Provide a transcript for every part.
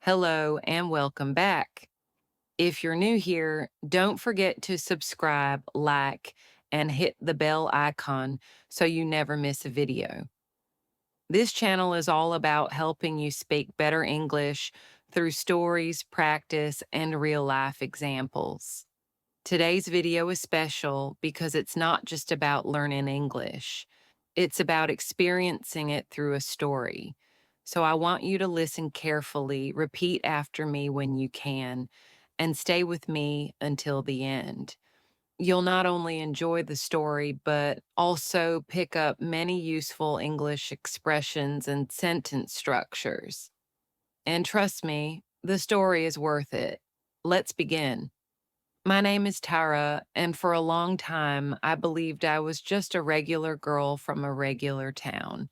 Hello and welcome back. If you're new here, don't forget to subscribe, like, and hit the bell icon so you never miss a video. This channel is all about helping you speak better English through stories, practice, and real life examples. Today's video is special because it's not just about learning English. It's about experiencing it through a story. So I want you to listen carefully, repeat after me when you can, and stay with me until the end. You'll not only enjoy the story, but also pick up many useful English expressions and sentence structures. And trust me, the story is worth it. Let's begin. My name is Tara, and for a long time, I believed I was just a regular girl from a regular town.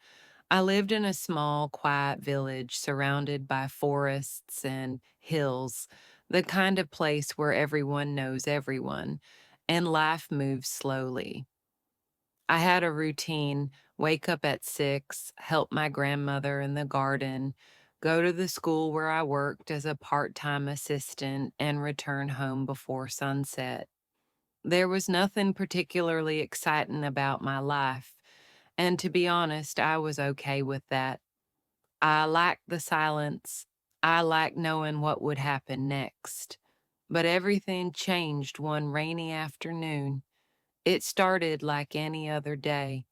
I lived in a small, quiet village surrounded by forests and hills, the kind of place where everyone knows everyone, and life moves slowly. I had a routine: wake up at 6, help my grandmother in the garden, go to the school where I worked as a part time assistant, and return home before sunset. There was nothing particularly exciting about my life, and to be honest, I was okay with that. I liked the silence. I liked knowing what would happen next. But everything changed one rainy afternoon. It started like any other day.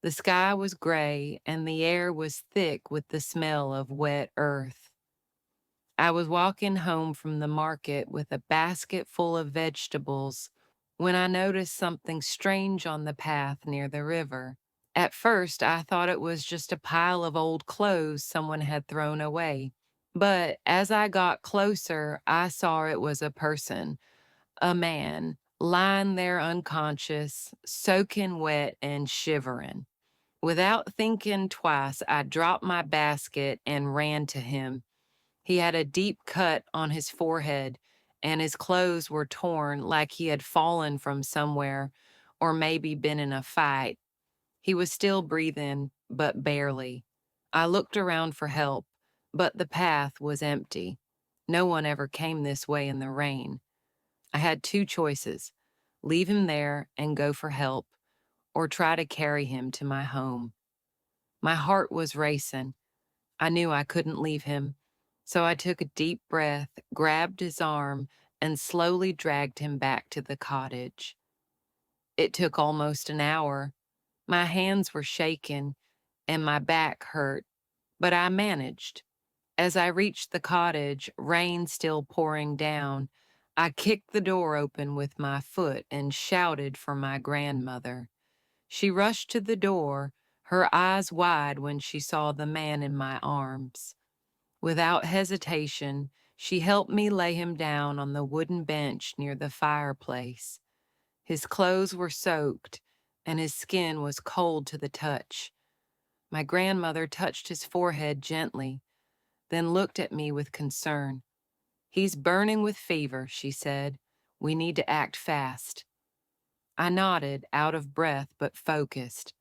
The sky was gray and the air was thick with the smell of wet earth. I was walking home from the market with a basket full of vegetables when I noticed something strange on the path near the river. At first, I thought it was just a pile of old clothes someone had thrown away. But as I got closer, I saw it was a person, a man, lying there unconscious, soaking wet and shivering. Without thinking twice, I dropped my basket and ran to him. He had a deep cut on his forehead, and his clothes were torn like he had fallen from somewhere or maybe been in a fight. He was still breathing, but barely. I looked around for help, but the path was empty. No one ever came this way in the rain. I had two choices: leave him there and go for help, or try to carry him to my home. My heart was racing. I knew I couldn't leave him, so I took a deep breath, grabbed his arm, and slowly dragged him back to the cottage. It took almost an hour. My hands were shaking and my back hurt, but I managed. As I reached the cottage, rain still pouring down, I kicked the door open with my foot and shouted for my grandmother. She rushed to the door, her eyes wide when she saw the man in my arms. Without hesitation, she helped me lay him down on the wooden bench near the fireplace. His clothes were soaked, and his skin was cold to the touch. My grandmother touched his forehead gently, then looked at me with concern. "He's burning with fever," she said. "We need to act fast." I nodded, out of breath but focused.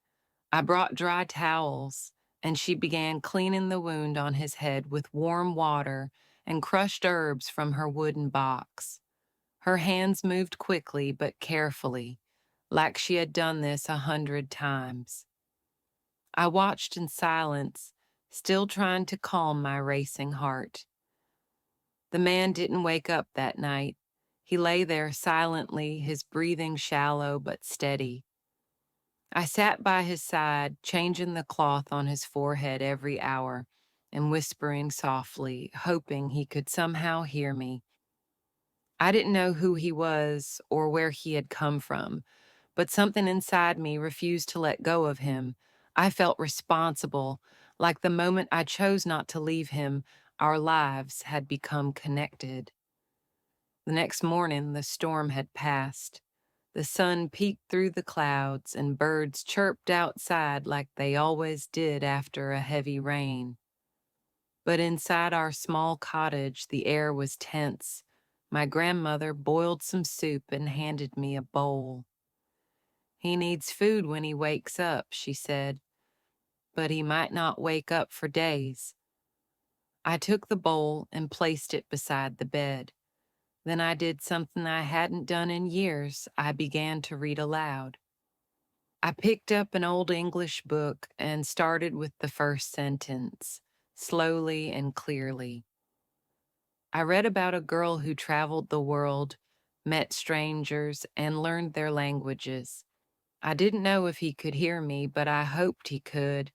I brought dry towels, and she began cleaning the wound on his head with warm water and crushed herbs from her wooden box. Her hands moved quickly but carefully, like she had done this 100 times. I watched in silence, still trying to calm my racing heart. The man didn't wake up that night. He lay there silently, his breathing shallow but steady. I sat by his side, changing the cloth on his forehead every hour and whispering softly, hoping he could somehow hear me. I didn't know who he was or where he had come from, but something inside me refused to let go of him. I felt responsible, like the moment I chose not to leave him, our lives had become connected. The next morning, the storm had passed. The sun peeked through the clouds, and birds chirped outside like they always did after a heavy rain. But inside our small cottage, the air was tense. My grandmother boiled some soup and handed me a bowl. "He needs food when he wakes up," she said, "but he might not wake up for days." I took the bowl and placed it beside the bed. Then I did something I hadn't done in years. I began to read aloud. I picked up an old English book and started with the first sentence, slowly and clearly. I read about a girl who traveled the world, met strangers, and learned their languages. I didn't know if he could hear me, but I hoped he could.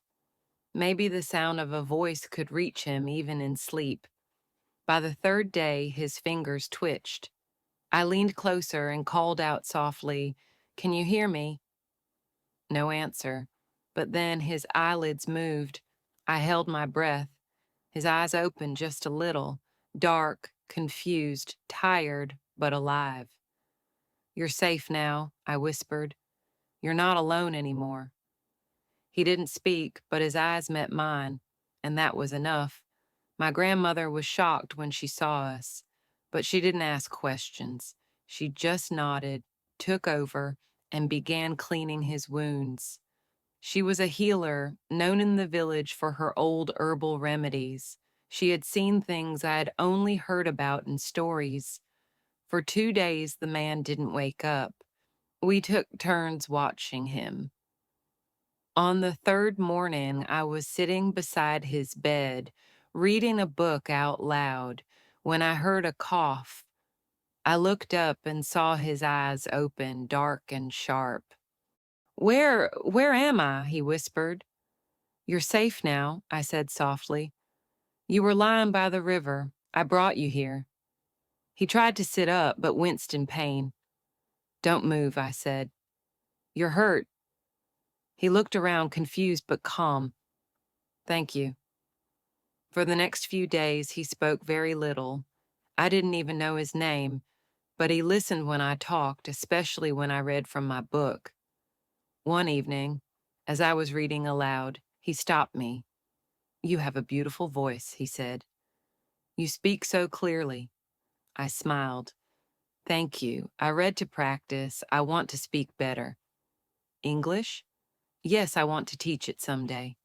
Maybe the sound of a voice could reach him even in sleep. By the third day, his fingers twitched. I leaned closer and called out softly, "Can you hear me?" No answer. But then his eyelids moved. I held my breath. His eyes opened just a little, dark, confused, tired, but alive. "You're safe now," I whispered. "You're not alone anymore." He didn't speak, but his eyes met mine, and that was enough. My grandmother was shocked when she saw us, but she didn't ask questions. She just nodded, took over, and began cleaning his wounds. She was a healer, known in the village for her old herbal remedies. She had seen things I had only heard about in stories. For 2 days, the man didn't wake up. We took turns watching him. On the third morning, I was sitting beside his bed, reading a book out loud, when I heard a cough. I looked up and saw his eyes open, dark and sharp. Where am I?" he whispered. "You're safe now," I said softly. "You were lying by the river. I brought you here." He tried to sit up, but winced in pain. "Don't move," I said. "You're hurt." He looked around, confused but calm. "Thank you." For the next few days, he spoke very little. I didn't even know his name, but he listened when I talked, especially when I read from my book. One evening, as I was reading aloud, he stopped me. "You have a beautiful voice," he said. "You speak so clearly." I smiled. "Thank you. I read to practice. I want to speak better." "English?" "Yes, I want to teach it someday."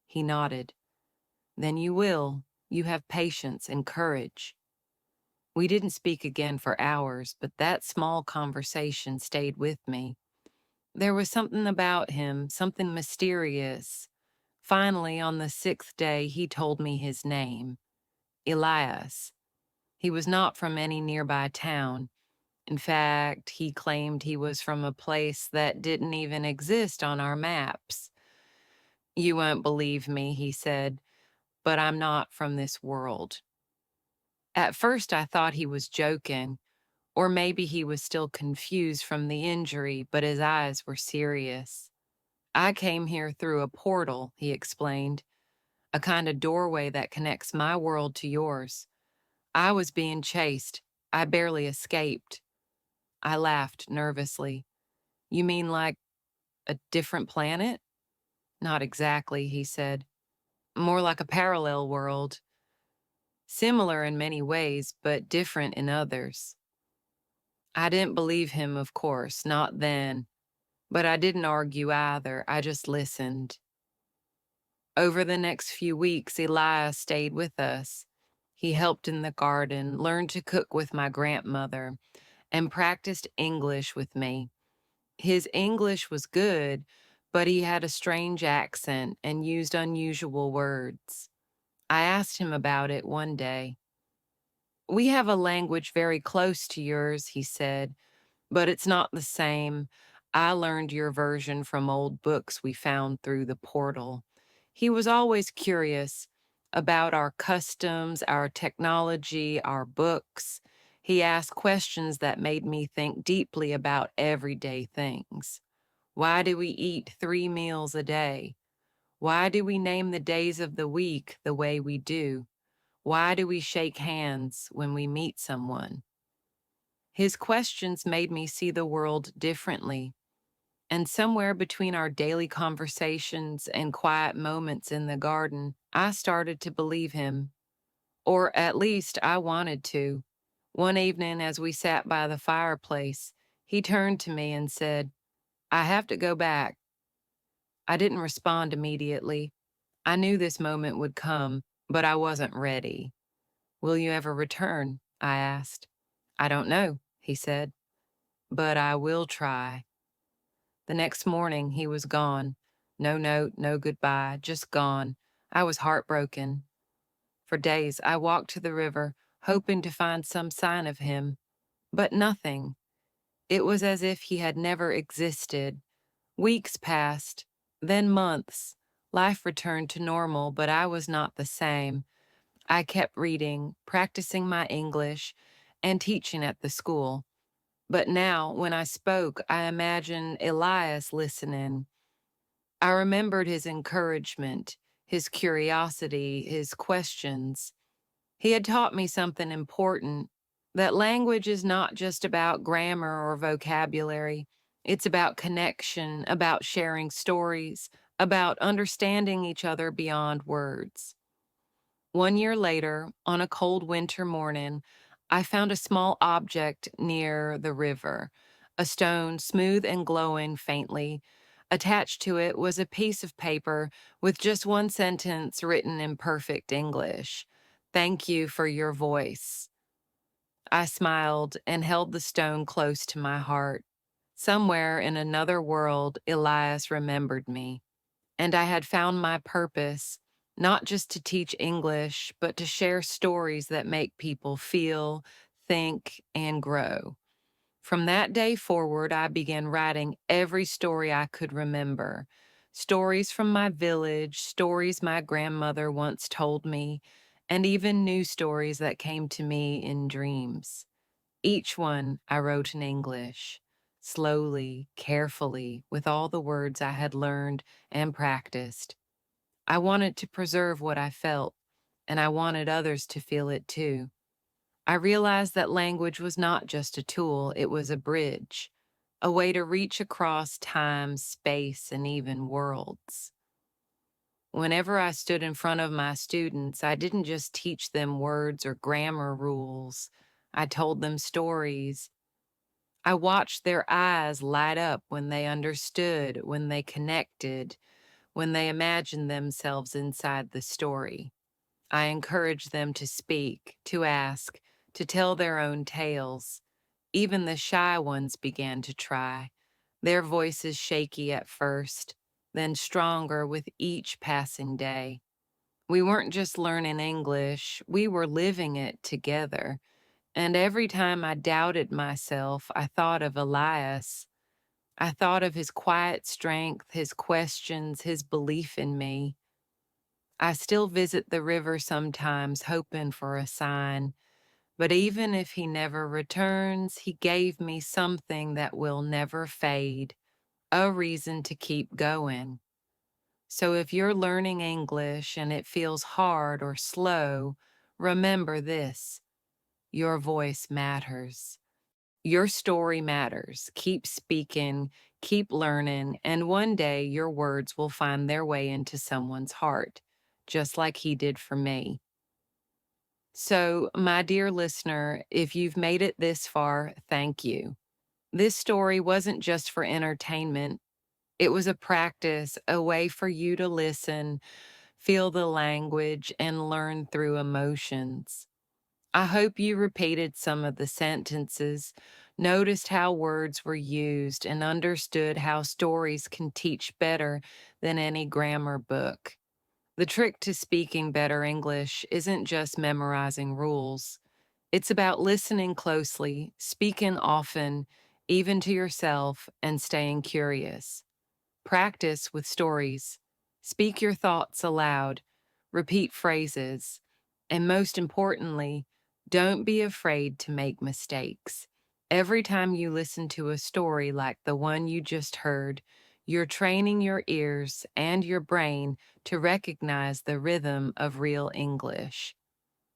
He nodded. "Then you will. You have patience and courage." We didn't speak again for hours, but that small conversation stayed with me. There was something about him, something mysterious. Finally, on the sixth day, he told me his name, Elias. He was not from any nearby town. In fact, he claimed he was from a place that didn't even exist on our maps. "You won't believe me," he said, "but I'm not from this world." At first, I thought he was joking, or maybe he was still confused from the injury, but his eyes were serious. "I came here through a portal," he explained, "a kind of doorway that connects my world to yours. I was being chased. I barely escaped." I laughed nervously. "You mean like a different planet?" "Not exactly," he said. "More like a parallel world. Similar in many ways, but different in others." I didn't believe him, of course, not then. But I didn't argue either. I just listened. Over the next few weeks, Elias stayed with us. He helped in the garden, learned to cook with my grandmother, and practiced English with me. His English was good, but he had a strange accent and used unusual words. I asked him about it one day. "We have a language very close to yours," he said, "but it's not the same. I learned your version from old books we found through the portal." He was always curious about our customs, our technology, our books. He asked questions that made me think deeply about everyday things. Why do we eat 3 meals a day? Why do we name the days of the week the way we do? Why do we shake hands when we meet someone? His questions made me see the world differently, and somewhere between our daily conversations and quiet moments in the garden, I started to believe him. Or at least I wanted to. One evening, as we sat by the fireplace, he turned to me and said, "I have to go back." I didn't respond immediately. I knew this moment would come. but I wasn't ready. "Will you ever return?" I asked. "I don't know," he said, "but I will try." The next morning, he was gone. No note, no goodbye, just gone. I was heartbroken. For days, I walked to the river, hoping to find some sign of him, but nothing. It was as if he had never existed. Weeks passed, then months. Life returned to normal, but I was not the same. I kept reading, practicing my English, and teaching at the school. But now, when I spoke, I imagined Elias listening. I remembered his encouragement, his curiosity, his questions. He had taught me something important, that language is not just about grammar or vocabulary. It's about connection, about sharing stories, about understanding each other beyond words. 1 year later, on a cold winter morning, I found a small object near the river, a stone smooth and glowing faintly. Attached to it was a piece of paper with just one sentence written in perfect English. "Thank you for your voice." I smiled and held the stone close to my heart. Somewhere in another world, Elias remembered me. And I had found my purpose, not just to teach English, but to share stories that make people feel, think, and grow. From that day forward, I began writing every story I could remember. Stories from my village, stories my grandmother once told me, and even new stories that came to me in dreams. Each one I wrote in English, slowly, carefully, with all the words I had learned and practiced. I wanted to preserve what I felt, and I wanted others to feel it too. I realized that language was not just a tool, it was a bridge, a way to reach across time, space, and even worlds. Whenever I stood in front of my students, I didn't just teach them words or grammar rules. I told them stories. I watched their eyes light up when they understood, when they connected, when they imagined themselves inside the story. I encouraged them to speak, to ask, to tell their own tales. Even the shy ones began to try, their voices shaky at first, then stronger with each passing day. We weren't just learning English, we were living it together. And every time I doubted myself, I thought of Elias. I thought of his quiet strength, his questions, his belief in me. I still visit the river sometimes, hoping for a sign. But even if he never returns, he gave me something that will never fade, a reason to keep going. So if you're learning English and it feels hard or slow, remember this: your voice matters. Your story matters. Keep speaking, keep learning, and one day your words will find their way into someone's heart, just like he did for me. So, my dear listener, if you've made it this far, thank you. This story wasn't just for entertainment, it was a practice, a way for you to listen, feel the language, and learn through emotions. I hope you repeated some of the sentences, noticed how words were used, and understood how stories can teach better than any grammar book. The trick to speaking better English isn't just memorizing rules. It's about listening closely, speaking often, even to yourself, and staying curious. Practice with stories. Speak your thoughts aloud. Repeat phrases. And most importantly, don't be afraid to make mistakes. Every time you listen to a story like the one you just heard, you're training your ears and your brain to recognize the rhythm of real English.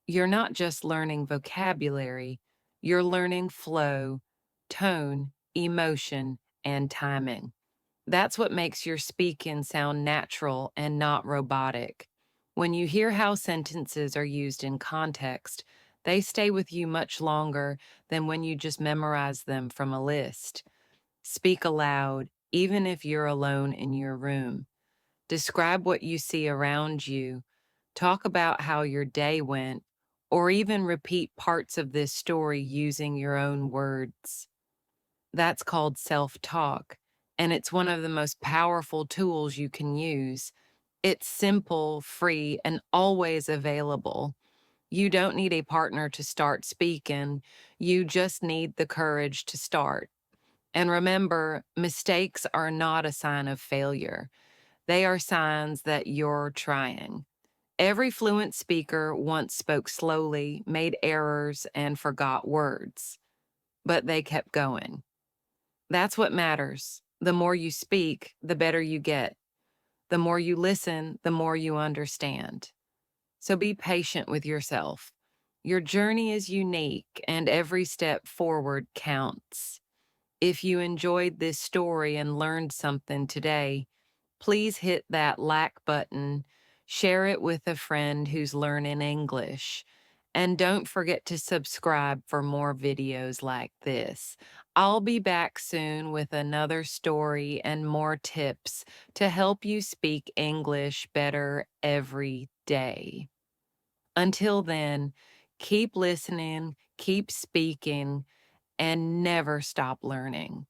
You're not just learning vocabulary, you're learning flow, tone, emotion, and timing. That's what makes your speaking sound natural and not robotic. When you hear how sentences are used in context, they stay with you much longer than when you just memorize them from a list. Speak aloud, even if you're alone in your room. Describe what you see around you. Talk about how your day went, or even repeat parts of this story using your own words. That's called self talk, and it's one of the most powerful tools you can use. It's simple, free, and always available. You don't need a partner to start speaking, you just need the courage to start. And remember, mistakes are not a sign of failure, they are signs that you're trying. Every fluent speaker once spoke slowly, made errors, and forgot words, but they kept going. That's what matters. The more you speak, the better you get. The more you listen, the more you understand. So be patient with yourself. Your journey is unique, and every step forward counts. If you enjoyed this story and learned something today, please hit that like button, share it with a friend who's learning English, and don't forget to subscribe for more videos like this. I'll be back soon with another story and more tips to help you speak English better every day. Until then, keep listening, keep speaking, and never stop learning.